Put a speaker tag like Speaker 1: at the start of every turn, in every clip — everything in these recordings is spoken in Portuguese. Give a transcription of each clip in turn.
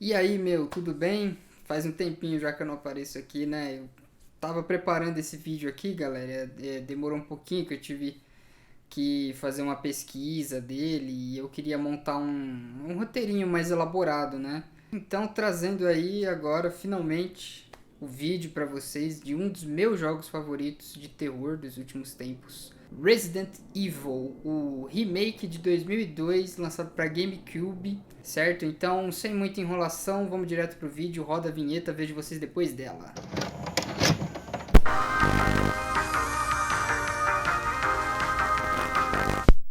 Speaker 1: E aí, meu, tudo bem? Faz um tempinho já que eu não apareço aqui, né? Eu tava preparando esse vídeo aqui, galera. Demorou um pouquinho que eu tive que fazer uma pesquisa dele e eu queria montar um roteirinho mais elaborado, né? Então, trazendo aí agora, finalmente, o vídeo pra vocês de um dos meus jogos favoritos de terror dos últimos tempos. Resident Evil, o remake de 2002, lançado para GameCube, certo? Então, sem muita enrolação, vamos direto pro vídeo, roda a vinheta, vejo vocês depois dela.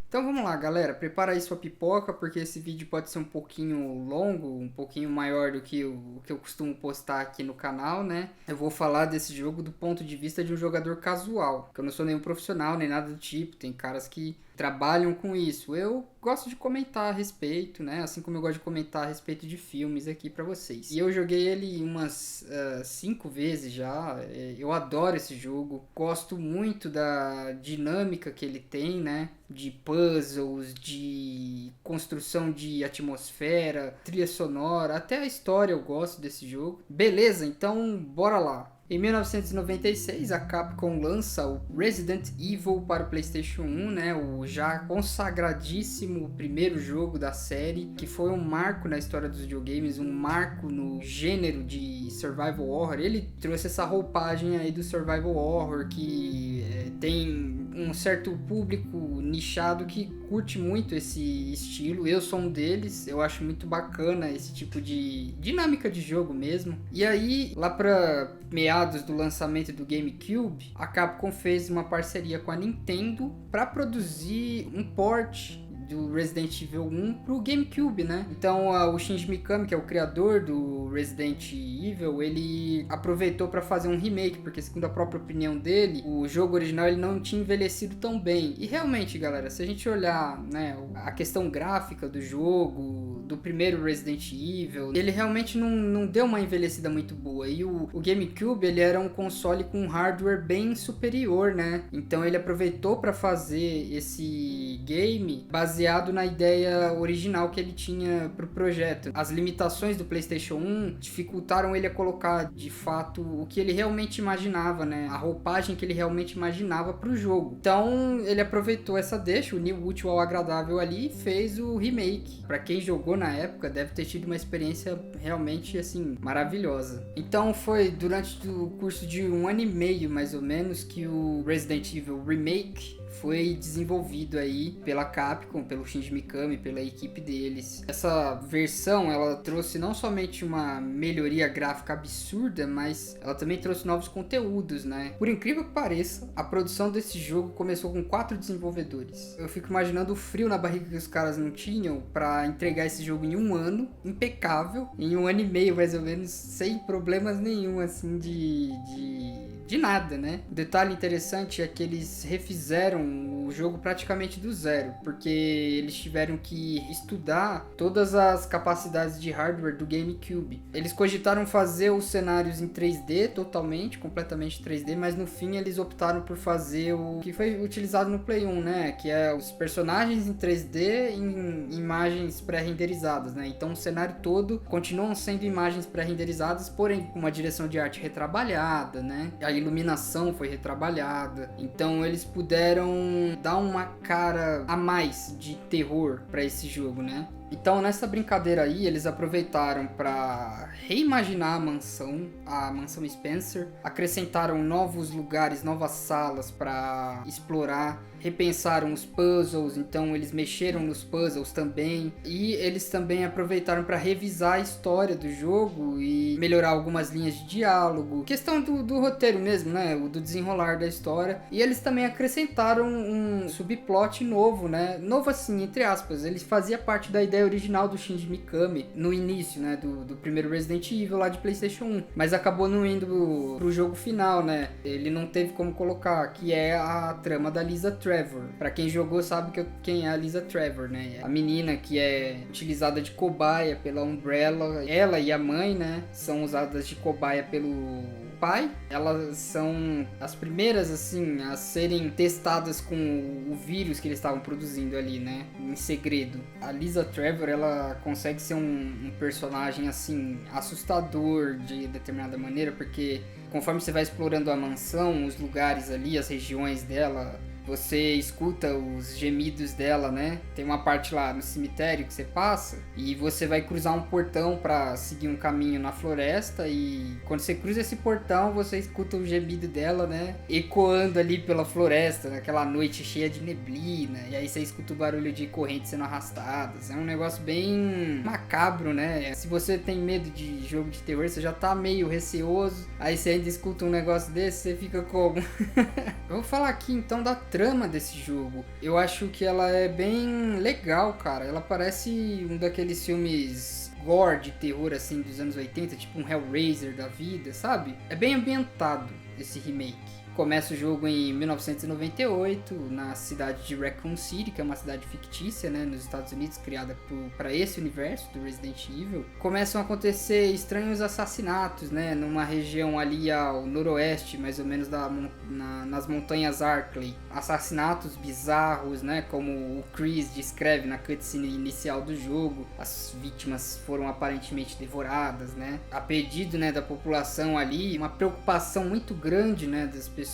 Speaker 1: Então vamos lá, galera, prepara aí sua pipoca, porque esse vídeo pode ser um pouquinho longo, um pouquinho maior do que o que eu costumo postar aqui no canal, né? Eu vou falar desse jogo do ponto de vista de um jogador casual, porque eu não sou nenhum profissional, nem nada do tipo, tem caras que trabalham com isso. Eu gosto de comentar a respeito, né? Assim como eu gosto de comentar a respeito de filmes aqui pra vocês. E eu joguei ele umas 5 vezes já. Eu adoro esse jogo. Gosto muito da dinâmica que ele tem, né? De puzzles, de construção de atmosfera, trilha sonora, até a história eu gosto desse jogo. Beleza, então bora lá. Em 1996, a Capcom lança o Resident Evil para o PlayStation 1, né? O já consagradíssimo primeiro jogo da série, que foi um marco na história dos videogames, um marco no gênero de survival horror. Ele trouxe essa roupagem aí do survival horror que tem um certo público nichado que curte muito esse estilo. Eu sou um deles, eu acho muito bacana esse tipo de dinâmica de jogo mesmo. E aí, lá pra meados do lançamento do GameCube, a Capcom fez uma parceria com a Nintendo para produzir um port do Resident Evil 1 pro GameCube, né? Então o Shinji Mikami, que é o criador do Resident Evil, ele aproveitou para fazer um remake, porque segundo a própria opinião dele, o jogo original ele não tinha envelhecido tão bem. E realmente, galera, se a gente olhar, né, a questão gráfica do jogo, do primeiro Resident Evil, ele realmente não deu uma envelhecida muito boa. E o GameCube, ele era um console com um hardware bem superior, né? Então ele aproveitou para fazer esse game baseado na ideia original que ele tinha pro projeto. As limitações do PlayStation 1 dificultaram ele a colocar de fato o que ele realmente imaginava, né? A roupagem que ele realmente imaginava pro jogo. Então ele aproveitou essa deixa, uniu o útil ao agradável ali e fez o remake. Para quem jogou na época deve ter tido uma experiência realmente assim maravilhosa. Então foi durante o curso de 1 ano e meio mais ou menos que o Resident Evil Remake foi desenvolvido aí pela Capcom, pelo Shinji Mikami, pela equipe deles. Essa versão, ela trouxe não somente uma melhoria gráfica absurda, mas ela também trouxe novos conteúdos, né? Por incrível que pareça, a produção desse jogo começou com 4 desenvolvedores. Eu fico imaginando o frio na barriga que os caras não tinham para entregar esse jogo em 1 ano, impecável, em 1 ano e meio mais ou menos, sem problemas nenhum, assim, de nada, né? O detalhe interessante é que eles refizeram o jogo praticamente do zero, porque eles tiveram que estudar todas as capacidades de hardware do GameCube. Eles cogitaram fazer os cenários em 3D totalmente, completamente 3D, mas no fim eles optaram por fazer o que foi utilizado no Play 1, né? Que é os personagens em 3D em imagens pré-renderizadas, né? Então o cenário todo continuam sendo imagens pré-renderizadas, porém com uma direção de arte retrabalhada, né? A iluminação foi retrabalhada. Então eles puderam dar uma cara a mais de terror para esse jogo, né? Então nessa brincadeira aí eles aproveitaram para reimaginar a mansão Spencer, acrescentaram novos lugares, novas salas para explorar, repensaram os puzzles, então eles mexeram nos puzzles também, e eles também aproveitaram para revisar a história do jogo e melhorar algumas linhas de diálogo, questão do roteiro mesmo, né, do desenrolar da história. E eles também acrescentaram um subplot novo, né, novo assim, entre aspas, ele fazia parte da ideia original do Shinji Mikami no início, né, do primeiro Resident Evil lá de PlayStation 1, mas acabou não indo pro jogo final, né, ele não teve como colocar, que é a trama da Lisa Trevor. Pra quem jogou sabe quem é a Lisa Trevor, né? A menina que é utilizada de cobaia pela Umbrella. Ela e a mãe, né? São usadas de cobaia pelo pai. Elas são as primeiras, assim, a serem testadas com o vírus que eles estavam produzindo ali, né? Em segredo. A Lisa Trevor, ela consegue ser um personagem, assim, assustador de determinada maneira, porque conforme você vai explorando a mansão, os lugares ali, as regiões dela, você escuta os gemidos dela, né? Tem uma parte lá no cemitério que você passa e você vai cruzar um portão para seguir um caminho na floresta, e quando você cruza esse portão, você escuta o gemido dela, né? Ecoando ali pela floresta, naquela noite cheia de neblina, e aí você escuta o barulho de correntes sendo arrastadas. É um negócio bem macabro, né? Se você tem medo de jogo de terror, você já tá meio receoso, aí você ainda escuta um negócio desse, você fica como? Eu vou falar aqui então da trama desse jogo. Eu acho que ela é bem legal, cara. Ela parece um daqueles filmes gore de terror assim dos anos 80, tipo um Hellraiser da vida, sabe? É bem ambientado esse remake. Começa o jogo em 1998, na cidade de Raccoon City, que é uma cidade fictícia, né, nos Estados Unidos, criada para esse universo do Resident Evil. Começam a acontecer estranhos assassinatos, né, numa região ali ao noroeste, mais ou menos nas montanhas Arklay. Assassinatos bizarros, né, como o Chris descreve na cutscene inicial do jogo. As vítimas foram aparentemente devoradas, né. A pedido, né, da população ali, uma preocupação muito grande, né, das pessoas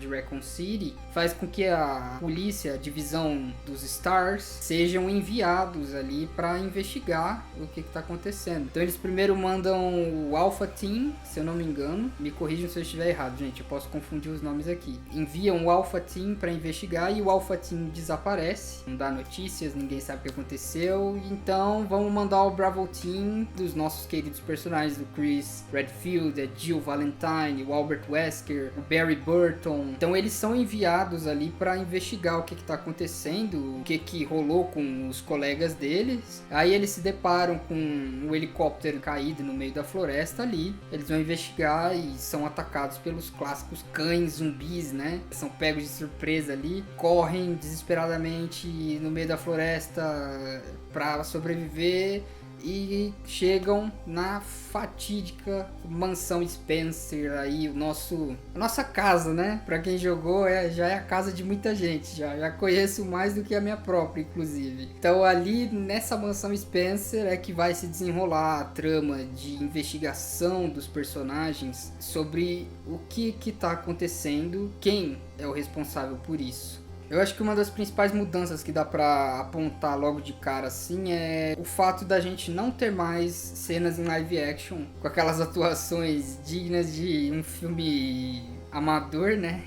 Speaker 1: de Raccoon City, faz com que a polícia, a divisão dos Stars, sejam enviados ali para investigar o que está acontecendo. Então eles primeiro mandam o Alpha Team, se eu não me engano, me corrijam se eu estiver errado, gente, eu posso confundir os nomes aqui. Enviam o Alpha Team para investigar e o Alpha Team desaparece, não dá notícias, ninguém sabe o que aconteceu. Então vamos mandar o Bravo Team dos nossos queridos personagens, do Chris Redfield, a Jill Valentine, o Albert Wesker, o Barry Burton. Então eles são enviados ali para investigar o que está acontecendo, o que rolou com os colegas deles. Aí eles se deparam com um helicóptero caído no meio da floresta ali. Eles vão investigar e são atacados pelos clássicos cães zumbis, né? São pegos de surpresa ali, correm desesperadamente no meio da floresta para sobreviver e chegam na fatídica mansão Spencer, aí a nossa casa, né? Pra quem jogou, já é a casa de muita gente, já conheço mais do que a minha própria, inclusive. Então ali nessa mansão Spencer é que vai se desenrolar a trama de investigação dos personagens sobre o que tá acontecendo, quem é o responsável por isso. Eu acho que uma das principais mudanças que dá pra apontar logo de cara assim é o fato da gente não ter mais cenas em live action com aquelas atuações dignas de um filme amador, né?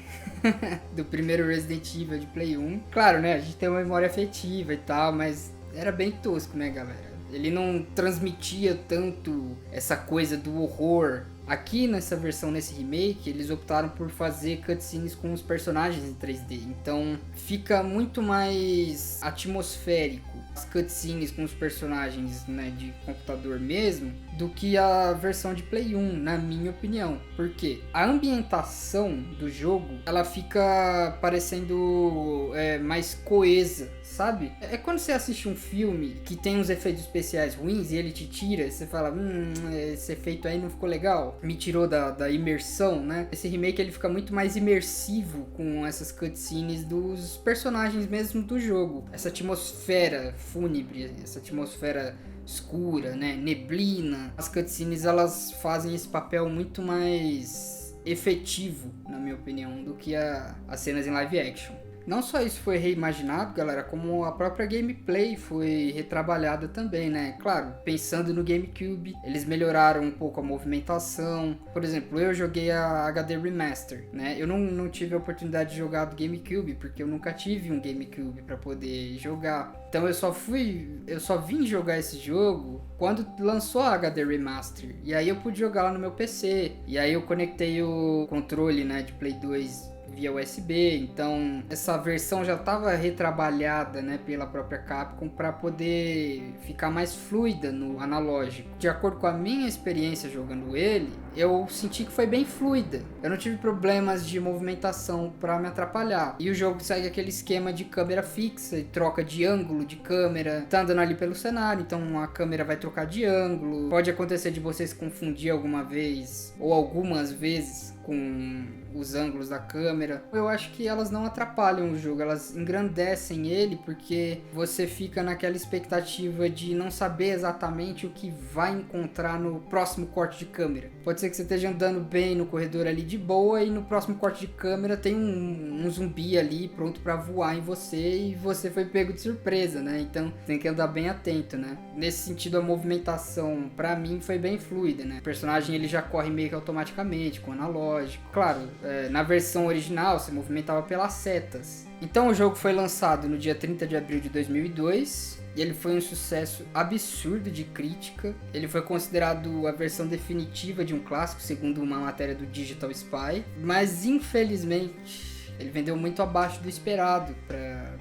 Speaker 1: Do primeiro Resident Evil de Play 1. Claro, né? A gente tem uma memória afetiva e tal, mas era bem tosco, né, galera? Ele não transmitia tanto essa coisa do horror. Aqui nessa versão, nesse remake, eles optaram por fazer cutscenes com os personagens em 3D. Então fica muito mais atmosférico as cutscenes com os personagens, né, de computador mesmo, do que a versão de Play 1, na minha opinião. Porque a ambientação do jogo, ela fica parecendo mais coesa, sabe? É quando você assiste um filme que tem uns efeitos especiais ruins e ele te tira, você fala, esse efeito aí não ficou legal, me tirou da imersão, né? Esse remake ele fica muito mais imersivo com essas cutscenes dos personagens mesmo do jogo. Essa atmosfera fúnebre, essa atmosfera escura, né? Neblina. As cutscenes elas fazem esse papel muito mais efetivo, na minha opinião, do que as cenas em live action. Não só isso foi reimaginado, galera, como a própria gameplay foi retrabalhada também, né? Claro, pensando no GameCube, eles melhoraram um pouco a movimentação. Por exemplo, eu joguei a HD Remaster, né? Eu não tive a oportunidade de jogar do GameCube, porque eu nunca tive um GameCube para poder jogar. Então eu só vim jogar esse jogo quando lançou a HD Remaster. E aí eu pude jogar lá no meu PC. E aí eu conectei o controle, né, de Play 2 via USB, então essa versão já estava retrabalhada, né, pela própria Capcom para poder ficar mais fluida no analógico. De acordo com a minha experiência jogando ele, eu senti que foi bem fluida. Eu não tive problemas de movimentação para me atrapalhar. E o jogo segue aquele esquema de câmera fixa e troca de ângulo de câmera. Tá andando ali pelo cenário, então a câmera vai trocar de ângulo. Pode acontecer de você se confundir alguma vez ou algumas vezes com os ângulos da câmera. Eu acho que elas não atrapalham o jogo, elas engrandecem ele, porque você fica naquela expectativa de não saber exatamente o que vai encontrar no próximo corte de câmera. Pode ser que você esteja andando bem no corredor ali de boa e no próximo corte de câmera tem um zumbi ali pronto para voar em você e você foi pego de surpresa, né? Então tem que andar bem atento, né? Nesse sentido, a movimentação para mim foi bem fluida, né? O personagem ele já corre meio que automaticamente com analógico. Claro, na versão original você movimentava pelas setas. Então o jogo foi lançado no dia 30 de abril de 2002 e ele foi um sucesso absurdo de crítica. Ele foi considerado a versão definitiva de um clássico, segundo uma matéria do Digital Spy, mas infelizmente ele vendeu muito abaixo do esperado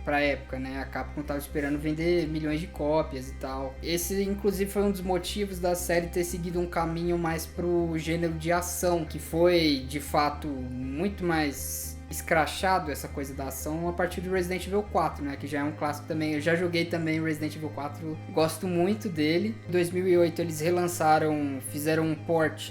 Speaker 1: pra época, né? A Capcom tava esperando vender milhões de cópias e tal. Esse, inclusive, foi um dos motivos da série ter seguido um caminho mais pro gênero de ação, que foi, de fato, muito mais escrachado essa coisa da ação a partir do Resident Evil 4, né, que já é um clássico também. Eu já joguei também Resident Evil 4, gosto muito dele. Em 2008 eles relançaram, fizeram um port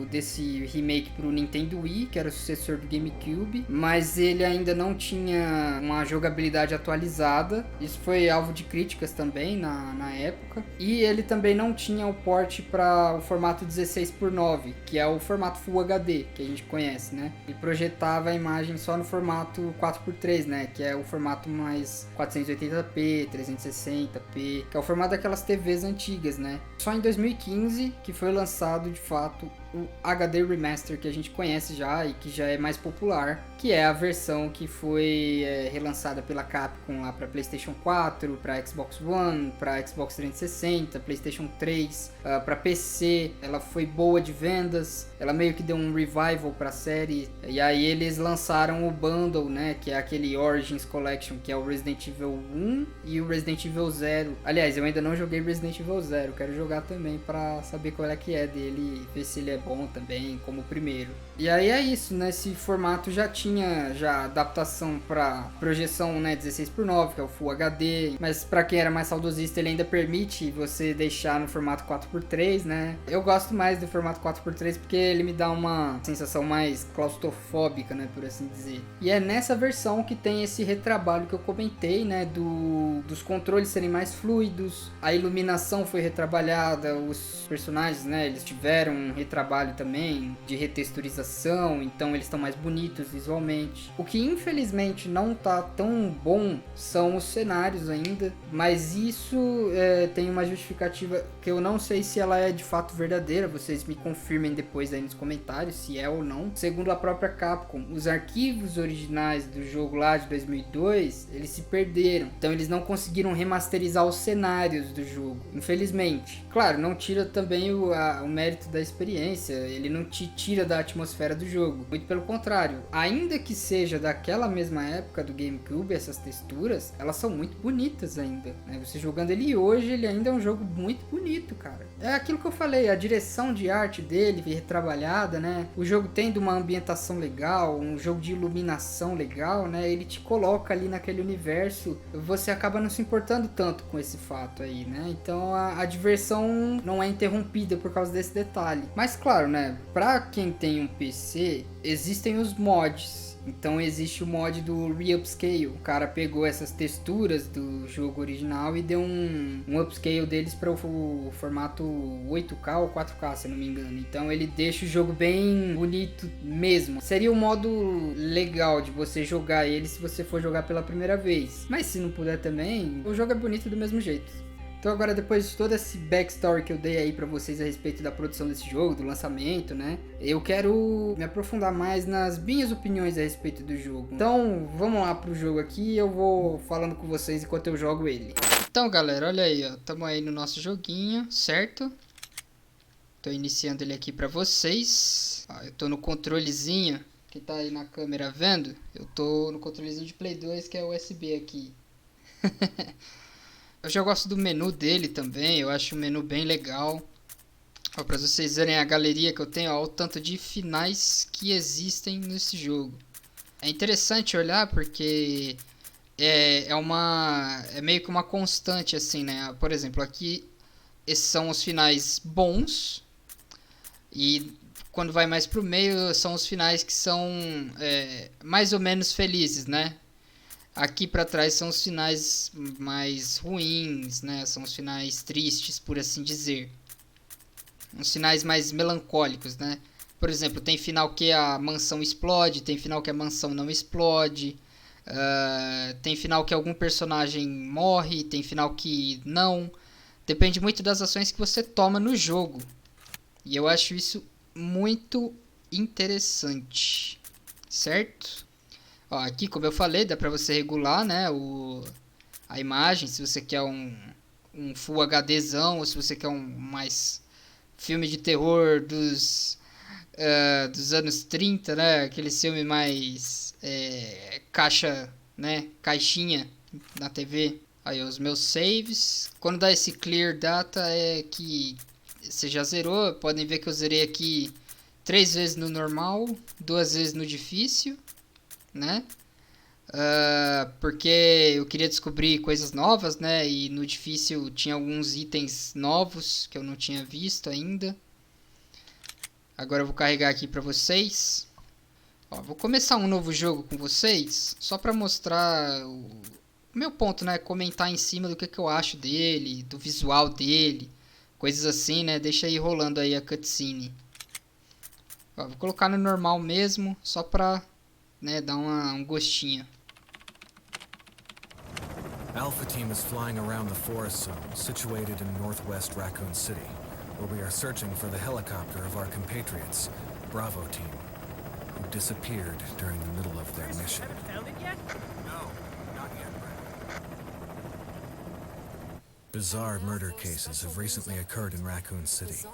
Speaker 1: desse remake pro Nintendo Wii, que era o sucessor do GameCube, mas ele ainda não tinha uma jogabilidade atualizada. Isso foi alvo de críticas também na época. E ele também não tinha o port para o formato 16:9, que é o formato Full HD que a gente conhece, né? Ele projetava a imagem só no formato 4:3, né? Que é o formato mais 480p, 360p, que é o formato daquelas TVs antigas, né? Só em 2015 que foi lançado de fato o HD Remaster que a gente conhece já e que já é mais popular, que é a versão que foi relançada pela Capcom lá para PlayStation 4, para Xbox One, para Xbox 360, PlayStation 3, para PC. Ela foi boa de vendas, ela meio que deu um revival para a série, e aí eles lançaram o bundle, né, que é aquele Origins Collection, que é o Resident Evil 1 e o Resident Evil 0. Aliás, eu ainda não joguei Resident Evil 0, quero jogar também para saber qual é que é dele, ver se ele é bom também, como o primeiro. E aí é isso, nesse formato já tinha adaptação para projeção, né, 16:9, que é o Full HD, mas para quem era mais saudosista ele ainda permite você deixar no formato 4:3, né? Eu gosto mais do formato 4:3 porque ele me dá uma sensação mais claustrofóbica, né, por assim dizer. E é nessa versão que tem esse retrabalho que eu comentei, né, dos controles serem mais fluidos, a iluminação foi retrabalhada, os personagens, né, eles tiveram um retrabalho também de retexturização, então eles estão mais bonitos visualmente. O que infelizmente não tá tão bom são os cenários ainda, mas isso tem uma justificativa que eu não sei se ela é de fato verdadeira, vocês me confirmem depois aí nos comentários se é ou não. Segundo a própria Capcom, os arquivos originais do jogo lá de 2002, eles se perderam, então eles não conseguiram remasterizar os cenários do jogo, infelizmente. Claro, não tira também o mérito da experiência, ele não te tira da atmosfera do jogo, muito pelo contrário. Ainda que seja daquela mesma época do GameCube, essas texturas, elas são muito bonitas ainda, né? Você jogando ele hoje, ele ainda é um jogo muito bonito, cara. É aquilo que eu falei, a direção de arte dele, retrabalhada, né? O jogo tendo uma ambientação legal, um jogo de iluminação legal, né? Ele te coloca ali naquele universo, você acaba não se importando tanto com esse fato aí, né? Então a diversão não é interrompida por causa desse detalhe. Mas claro, né? Pra quem tem um PC, existem os mods. Então existe o mod do Re-Upscale. O cara pegou essas texturas do jogo original e deu um upscale deles para o formato 8K ou 4K, se não me engano. Então ele deixa o jogo bem bonito mesmo. Seria um modo legal de você jogar ele se você for jogar pela primeira vez. Mas se não puder também, o jogo é bonito do mesmo jeito. Então agora, depois de todo esse backstory que eu dei aí pra vocês a respeito da produção desse jogo, do lançamento, né? Eu quero me aprofundar mais nas minhas opiniões a respeito do jogo. Então vamos lá pro jogo aqui e eu vou falando com vocês enquanto eu jogo ele. Então galera, olha aí, ó, tamo aí no nosso joguinho, certo? Tô iniciando ele aqui pra vocês. Ó, eu tô no controlezinho, que tá aí na câmera vendo, eu tô no controlezinho de Play 2 que é USB aqui. Eu já gosto do menu dele também, eu acho o menu bem legal. Ó, pra vocês verem a galeria que eu tenho, ó, o tanto de finais que existem nesse jogo. É interessante olhar porque é meio que uma constante assim, né? Por exemplo, aqui esses são os finais bons e quando vai mais pro meio são os finais que são mais ou menos felizes, né? Aqui pra trás são os finais mais ruins, né? São os finais tristes, por assim dizer. Uns finais mais melancólicos, né? Por exemplo, tem final que a mansão explode, tem final que a mansão não explode, tem final que algum personagem morre, tem final que não. Depende muito das ações que você toma no jogo. E eu acho isso muito interessante, certo? Ó, aqui, como eu falei, dá pra você regular, né, a imagem, se você quer um Full HDzão, ou se você quer um mais filme de terror dos anos 30, né? Aquele filme mais caixa, né? Caixinha na TV. Aí os meus saves. Quando dá esse clear data é que você já zerou. Podem ver que eu zerei aqui 3 vezes no normal, 2 vezes no difícil, né? Porque eu queria descobrir coisas novas, né? E no difícil tinha alguns itens novos que eu não tinha visto ainda. Agora eu vou carregar aqui pra vocês. Ó, vou começar um novo jogo com vocês, só pra mostrar o meu ponto, né? Comentar em cima do que eu acho dele, do visual dele, coisas assim, né? Deixa aí rolando aí a cutscene. Ó, vou colocar no normal mesmo, só pra, né, dar um gostinho.
Speaker 2: Alpha Team is flying around the forest zone, situated in northwest Raccoon City, where we are searching for the helicopter of our compatriots, Bravo Team, who disappeared during the middle of their mission.
Speaker 3: Found it yet?
Speaker 2: No, not yet, Brad. Bizarre murder cases have recently occurred in Raccoon City.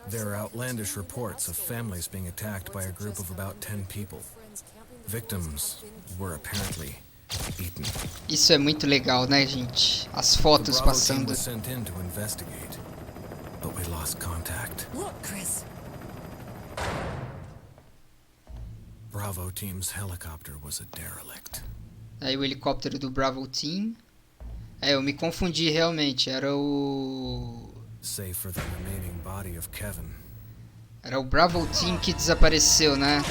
Speaker 2: There are outlandish reports of families being attacked by a group of about 10 people. Victims were apparently eaten.
Speaker 1: Isso é muito legal, né, gente? As
Speaker 2: The
Speaker 1: fotos
Speaker 2: Bravo team
Speaker 1: passando.
Speaker 2: was sent in to investigate, but we lost contact.
Speaker 4: Look, Chris.
Speaker 2: Bravo Team's helicopter was a derelict.
Speaker 1: Aí o helicóptero do Bravo Team. Eu me confundi realmente. Era o
Speaker 2: Save for the remaining body of Kevin.
Speaker 1: Era o Bravo Team que desapareceu, né?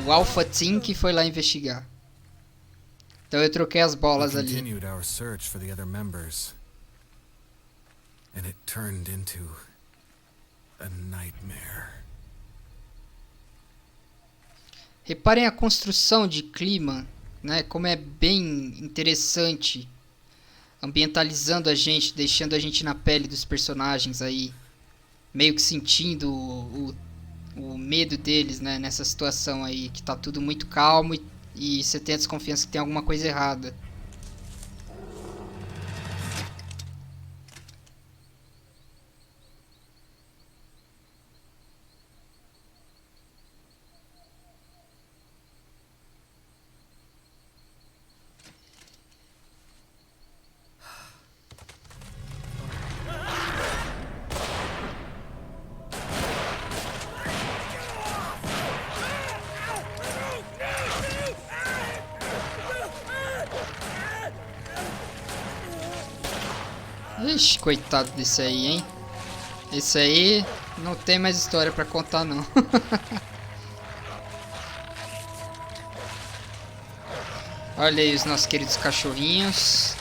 Speaker 1: O Alpha Team que foi lá investigar. Então eu troquei as
Speaker 2: We
Speaker 1: bolas ali.
Speaker 2: continued our search for the other members, and it turned into a nightmare.
Speaker 1: Reparem a construção de clima, né? Como é bem interessante. Ambientalizando a gente, deixando a gente na pele dos personagens aí. Meio que sentindo o medo deles, né? Nessa situação aí, que tá tudo muito calmo e você tem a desconfiança que tem alguma coisa errada. Ixi, coitado desse aí, hein? Esse aí não tem mais história pra contar, não. Olha aí os nossos queridos cachorrinhos.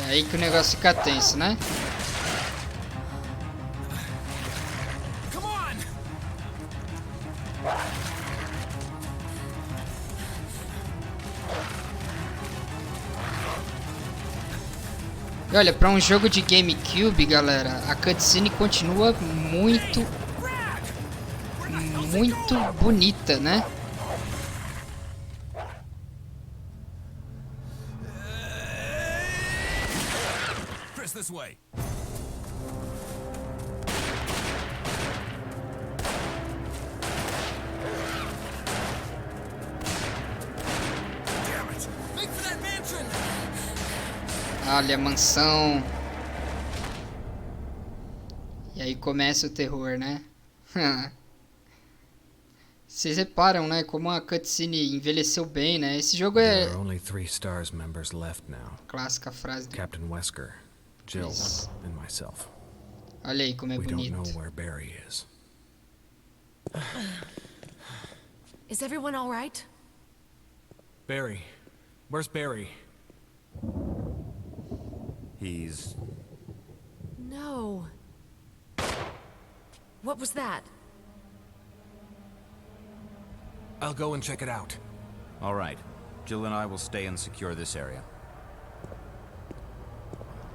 Speaker 1: É aí que o negócio fica tenso, né?
Speaker 2: Come on!
Speaker 1: E olha, pra um jogo de GameCube, galera, a cutscene continua muito bonita, né?
Speaker 2: Chris, this way.
Speaker 1: Olha a mansão. E aí começa o terror, né? Vocês reparam, né, como a cutscene envelheceu bem, né? Esse jogo
Speaker 2: There
Speaker 1: é
Speaker 2: are only 3 STARS members left now.
Speaker 1: clássica frase do...
Speaker 2: Captain Wesker, Jill,
Speaker 1: Yes.
Speaker 2: and myself.
Speaker 1: Olha aí como é
Speaker 2: We don't know
Speaker 1: bonito.
Speaker 2: where Barry is.
Speaker 3: Is everyone all right?
Speaker 2: Barry? Where's Barry?
Speaker 4: He's...
Speaker 3: No. What was that?
Speaker 2: I'll go and check it out.
Speaker 4: all right. Jill and I will stay and secure this area.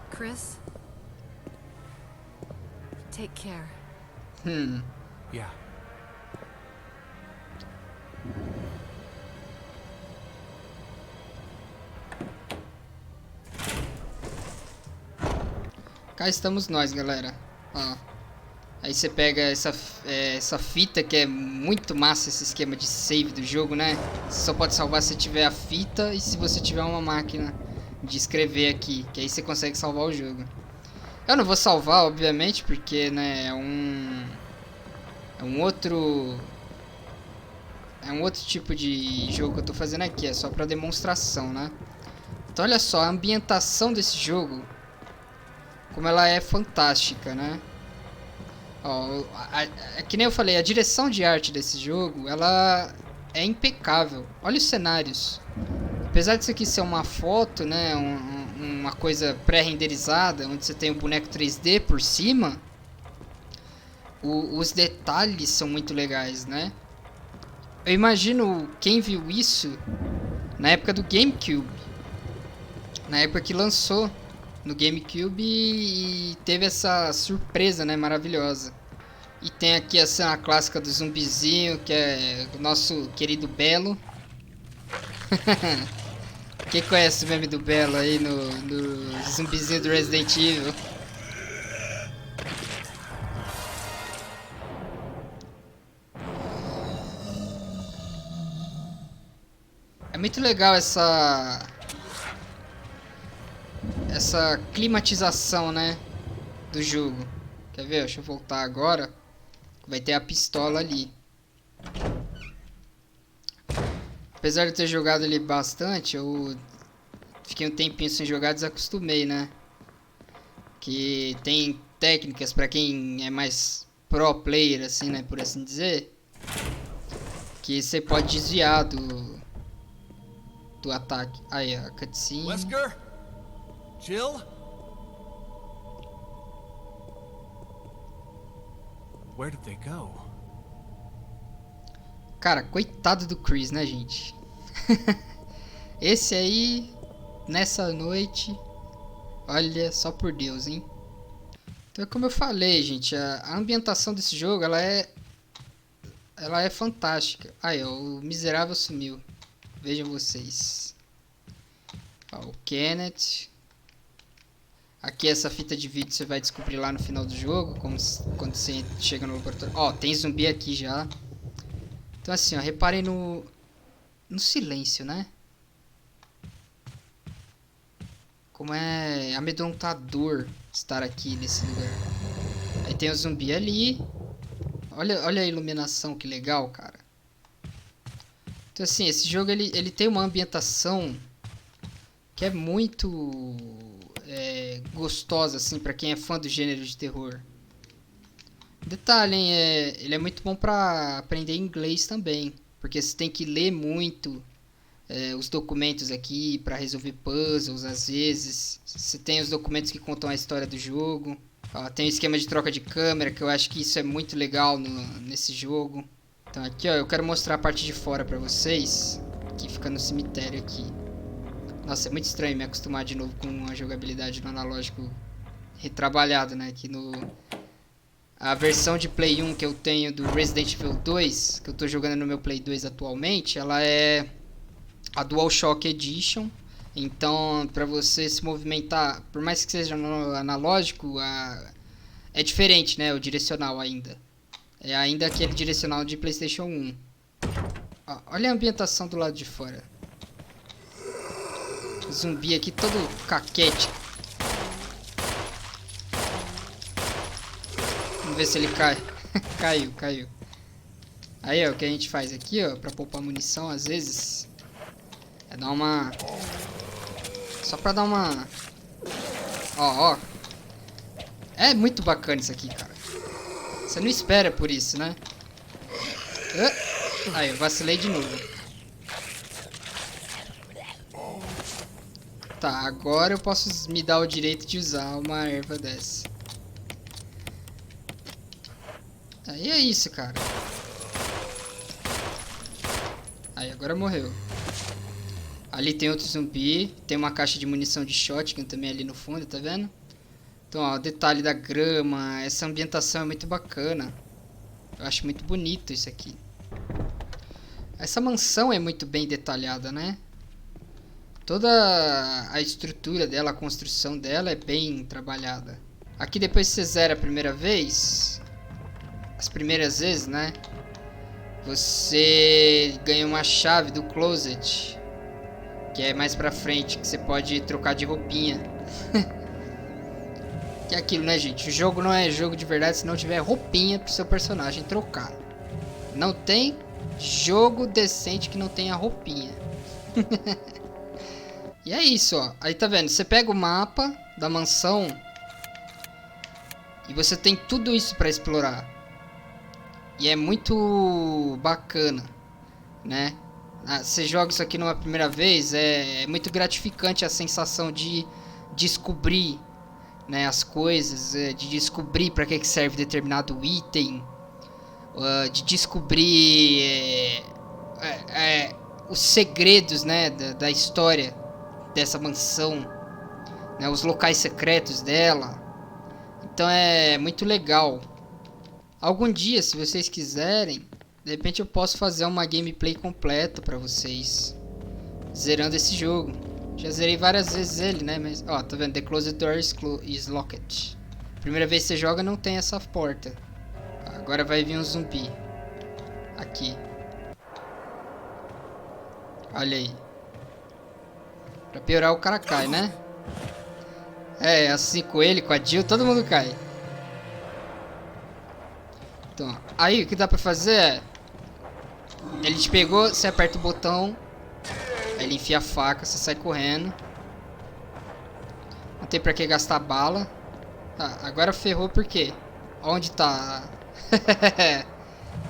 Speaker 3: Chris? Take care.
Speaker 2: Yeah.
Speaker 1: Cá estamos nós, galera. Ó. Aí você pega essa fita, que é muito massa esse esquema de save do jogo, né? Você só pode salvar se tiver a fita e se você tiver uma máquina de escrever aqui, que aí você consegue salvar o jogo. Eu não vou salvar, obviamente, porque, né, é um outro tipo de jogo que eu tô fazendo aqui, é só pra demonstração, né? Então olha só, a ambientação desse jogo, como ela é fantástica, né? Ó, que nem eu falei, a direção de arte desse jogo, ela é impecável. Olha os cenários. Apesar disso aqui ser uma foto, né, uma coisa pré-renderizada, onde você tem o boneco 3D por cima, os detalhes são muito legais, né? Eu imagino quem viu isso na época do GameCube, na época que lançou no GameCube e teve essa surpresa, né, maravilhosa. E tem aqui a cena clássica do zumbizinho, que é o nosso querido Belo. Quem conhece o meme do Belo aí no zumbizinho do Resident Evil? É muito legal essa climatização, né, do jogo. Quer ver? Deixa eu voltar agora. Vai ter a pistola ali. Apesar de eu ter jogado ele bastante, eu fiquei um tempinho sem jogar, desacostumei, né? Que tem técnicas pra quem é mais pro player, assim, né, por assim dizer, que você pode desviar do ataque. Aí, a cutscene.
Speaker 2: Wesker? Jill? Where did they go?
Speaker 1: Cara, coitado do Chris, né, gente? Esse aí, nessa noite, olha, só por Deus, hein? Então, como eu falei, gente, a ambientação desse jogo, ela é fantástica. Aí, ó, o miserável sumiu. Vejam vocês. Ó, o Kenneth. Aqui essa fita de vídeo você vai descobrir lá no final do jogo, quando você chega no laboratório. Ó, tem zumbi aqui já. Então assim, ó, reparem no silêncio, né? Como é amedrontador estar aqui nesse lugar. Aí tem o zumbi ali. Olha a iluminação, que legal, cara. Então assim, esse jogo ele tem uma ambientação que é muito gostosa, assim, pra quem é fã do gênero de terror. Detalhe, hein, ele é muito bom pra aprender inglês também, porque você tem que ler muito os documentos aqui pra resolver puzzles, às vezes. Você tem os documentos que contam a história do jogo. Ó, tem o esquema de troca de câmera, que eu acho que isso é muito legal nesse jogo. Então aqui, ó, eu quero mostrar a parte de fora pra vocês, que fica no cemitério aqui. Nossa, é muito estranho me acostumar de novo com a jogabilidade no analógico retrabalhado, né? Que a versão de Play 1 que eu tenho do Resident Evil 2, que eu tô jogando no meu Play 2 atualmente, ela é a DualShock Edition. Então, pra você se movimentar, por mais que seja no analógico, é diferente, né? O direcional ainda. É ainda aquele direcional de PlayStation 1. Ó, olha a ambientação do lado de fora. O zumbi aqui todo caquete. Vamos ver se ele cai. Caiu. Aí, ó, o que a gente faz aqui, ó, pra poupar munição, às vezes, é dar uma... Só pra dar uma... Ó. É muito bacana isso aqui, cara. Você não espera por isso, né? Aí, eu vacilei de novo. Tá, agora eu posso me dar o direito de usar uma erva dessa. Aí é isso, cara. Aí, agora morreu. Ali tem outro zumbi. Tem uma caixa de munição de shotgun também ali no fundo, tá vendo? Então, ó, o detalhe da grama. Essa ambientação é muito bacana. Eu acho muito bonito isso aqui. Essa mansão é muito bem detalhada, né? Toda a estrutura dela, a construção dela é bem trabalhada. Aqui depois que você zera a primeira vez... As primeiras vezes, né? Você ganha uma chave do closet, que é mais pra frente, que você pode trocar de roupinha. Que é aquilo, né, gente? O jogo não é jogo de verdade se não tiver roupinha pro seu personagem trocar. Não tem jogo decente que não tenha roupinha. E é isso, ó. Aí tá vendo? Você pega o mapa da mansão e você tem tudo isso pra explorar. E é muito bacana, né? Você joga isso aqui numa primeira vez, é muito gratificante a sensação de descobrir, né, as coisas, de descobrir para que serve determinado item, de descobrir os segredos, né, da história dessa mansão, né, os locais secretos dela. Então é muito legal. Algum dia, se vocês quiserem, de repente eu posso fazer uma gameplay completa pra vocês, zerando esse jogo. Já zerei várias vezes ele, né? Mas, ó, tá vendo? The closed door is locked. Primeira vez que você joga, não tem essa porta. Agora vai vir um zumbi. Aqui. Olha aí. Pra piorar, o cara cai, né? É, assim com ele, com a Jill, todo mundo cai. Então, aí o que dá pra fazer é... Ele te pegou, você aperta o botão. Aí ele enfia a faca, você sai correndo. Não tem pra que gastar bala. Tá, agora ferrou por quê? Onde tá?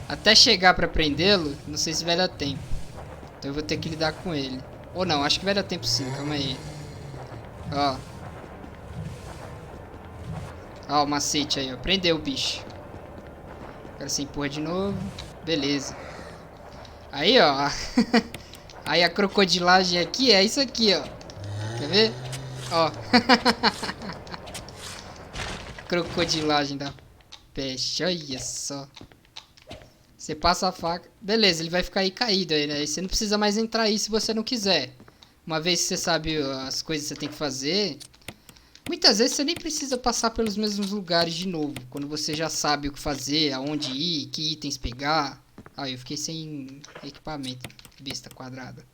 Speaker 1: Até chegar pra prendê-lo, não sei se vai dar tempo. Então eu vou ter que lidar com ele. Ou não, acho que vai dar tempo sim, calma aí. Ó. Ó o macete aí, ó. Prendeu o bicho. Agora você empurra de novo. Beleza. Aí, ó. Aí a crocodilagem aqui é isso aqui, ó. Quer ver? Ó. Crocodilagem da peste. Olha só. Você passa a faca. Beleza, ele vai ficar aí caído aí, né? Aí você não precisa mais entrar aí se você não quiser. Uma vez que você sabe as coisas que você tem que fazer... Muitas vezes você nem precisa passar pelos mesmos lugares de novo. Quando você já sabe o que fazer, aonde ir, que itens pegar. Ah, eu fiquei sem equipamento. Besta quadrada.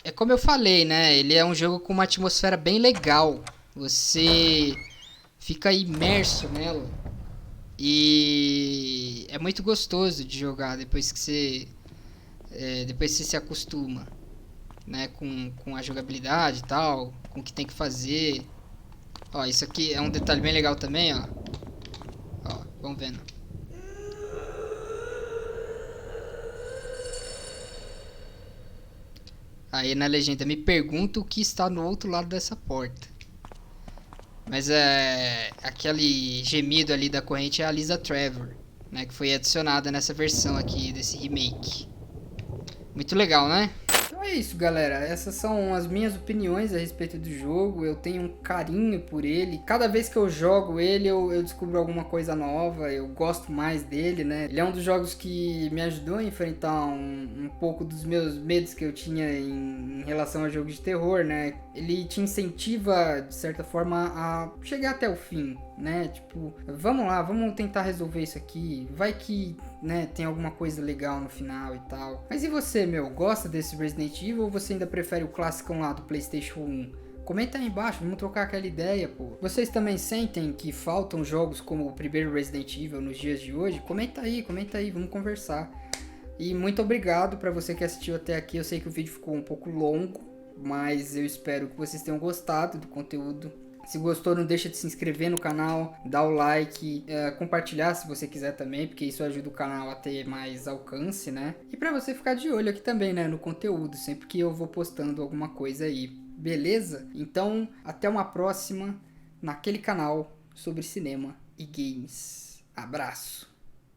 Speaker 1: É como eu falei, né? Ele é um jogo com uma atmosfera bem legal. Você fica imerso nela. E é muito gostoso de jogar depois que você... depois que você se acostuma, né? Com a jogabilidade e tal. Com o que tem que fazer. Ó, isso aqui é um detalhe bem legal também, ó. Ó, vamos vendo. Aí na legenda, me pergunta o que está no outro lado dessa porta. Mas aquele gemido ali da corrente é a Lisa Trevor, né? Que foi adicionada nessa versão aqui, desse remake. Muito legal, né? Então é isso, galera. Essas são as minhas opiniões a respeito do jogo. Eu tenho um carinho por ele. Cada vez que eu jogo ele, eu descubro alguma coisa nova. Eu gosto mais dele, né? Ele é um dos jogos que me ajudou a enfrentar um pouco dos meus medos que eu tinha em relação a jogos de terror, né? Ele te incentiva, de certa forma, a chegar até o fim, né? Tipo, vamos lá, vamos tentar resolver isso aqui. Vai que, né, tem alguma coisa legal no final e tal. Mas e você, meu? Gosta desse Resident Evil ou você ainda prefere o classicão lá do PlayStation 1? Comenta aí embaixo, vamos trocar aquela ideia, pô. Vocês também sentem que faltam jogos como o primeiro Resident Evil nos dias de hoje? Comenta aí, vamos conversar. E muito obrigado pra você que assistiu até aqui. Eu sei que o vídeo ficou um pouco longo, mas eu espero que vocês tenham gostado do conteúdo. Se gostou, não deixa de se inscrever no canal, dar o like, compartilhar se você quiser também, porque isso ajuda o canal a ter mais alcance, né? E pra você ficar de olho aqui também, né, no conteúdo, sempre que eu vou postando alguma coisa aí, beleza? Então, até uma próxima naquele canal sobre cinema e games. Abraço!